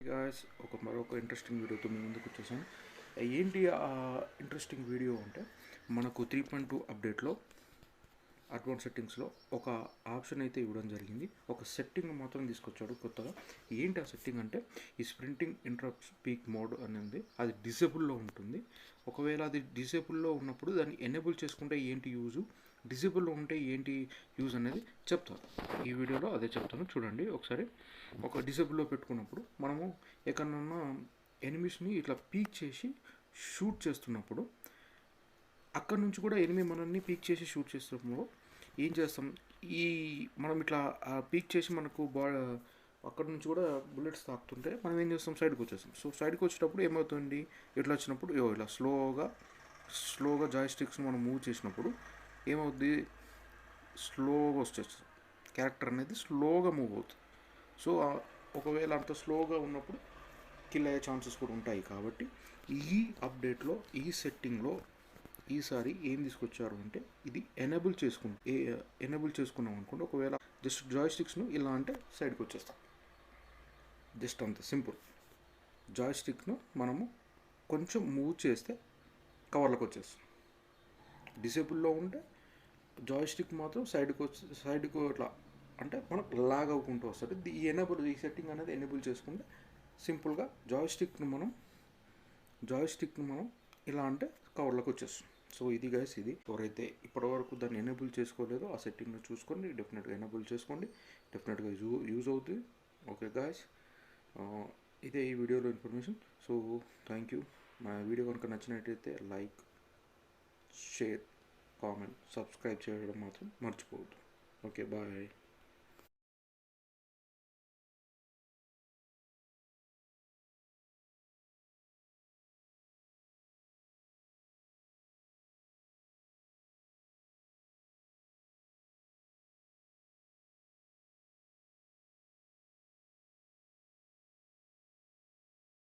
Guys మరొక interesting వీడియోతో మీ ముందుకు వచ్చేసాను. ఏంటి ఇంట్రెస్టింగ్ వీడియో అంటే మనకు 3.2 అప్డేట్లో అడ్వాన్స్ సెట్టింగ్స్లో ఒక ఆప్షన్ అయితే ఇవ్వడం జరిగింది. ఒక సెట్టింగ్ మాత్రం తీసుకొచ్చాడు కొత్తగా. ఏంటి ఆ సెట్టింగ్ అంటే ఈ స్ప్రింటింగ్ ఇంటరప్ట్ స్పీక్ మోడ్ అనేది అది డిసేబుల్లో ఉంటుంది. ఒకవేళ అది డిసేబుల్లో ఉన్నప్పుడు దాన్ని ఎనేబుల్ చేసుకుంటే ఏంటి యూజు, డిసేబుల్లో ఉంటే ఏంటి యూజ్ అనేది చెప్తాను. ఈ వీడియోలో అదే చెప్తాను, చూడండి ఒకసారి. ఒక డిసేబుల్లో పెట్టుకున్నప్పుడు మనము ఎక్కడన్నా ఎనిమిస్ని ఇట్లా పీక్ చేసి షూట్ చేస్తున్నప్పుడు, అక్కడ నుంచి కూడా ఎనిమి మనల్ని పీక్ చేసి షూట్ చేస్తున్నప్పుడు ఏం చేస్తాం, ఈ మనం ఇట్లా పీక్ చేసి మనకు అక్కడ నుంచి కూడా బుల్లెట్స్ తాకుతుంటే మనం ఏం చేస్తాం, సైడ్కి వచ్చేస్తాం. సో సైడ్కి వచ్చేటప్పుడు ఏమవుతుంది, ఇట్లా వచ్చినప్పుడు ఇలా స్లోగా జాయ్ స్టిక్స్ని మనం మూవ్ చేసినప్పుడు ఏమవుద్ది, స్లోగా వచ్చేస్తుంది, క్యారెక్టర్ అనేది స్లోగా మూవ్ అవుతుంది. సో ఒకవేళ అంత స్లోగా ఉన్నప్పుడు కిల్ అయ్యే ఛాన్సెస్ కూడా ఉంటాయి. కాబట్టి ఈ అప్డేట్లో ఈ సెట్టింగ్లో ఈసారి ఏం తీసుకొచ్చారు అంటే ఇది ఎనేబుల్ చేసుకున్నాం అనుకోండి. ఒకవేళ జస్ట్ జాయ్ స్టిక్స్ను ఇలా అంటే సైడ్కి వచ్చేస్తాం, జస్ట్ అంత సింపుల్. జాయ్ స్టిక్ను మనము కొంచెం మూవ్ చేస్తే కవర్లోకి వచ్చేస్తాం. డిసేబుల్లో ఉంటే జాయ్ స్టిక్ మాత్రం సైడ్కు ఇట్లా అంటే మనకు లాగ్ అవ్వకుంటూ వస్తుంది. ఈ సెట్టింగ్ అనేది ఎనేబుల్ చేసుకుంటే సింపుల్గా జాయ్ స్టిక్ను మనం ఇలా అంటే కవర్లోకి వచ్చేస్తాం. సో ఇది గైస్, ఇది ఎవరైతే ఇప్పటివరకు దాన్ని ఎనేబుల్ చేసుకోలేదో ఆ సెట్టింగ్ను చూసుకోండి, డెఫినెట్గా ఎనేబుల్ చేసుకోండి, డెఫినెట్గా యూజ్ అవుతుంది. ఓకే గైస్, ఇదే ఈ వీడియోలో ఇన్ఫర్మేషన్. So thank you. మా వీడియో కనుక నచ్చినట్టయితే లైక్, షేర్, కామెంట్, సబ్స్క్రైబ్ చేయడం మాత్రం మర్చిపోవద్దు. Okay, bye.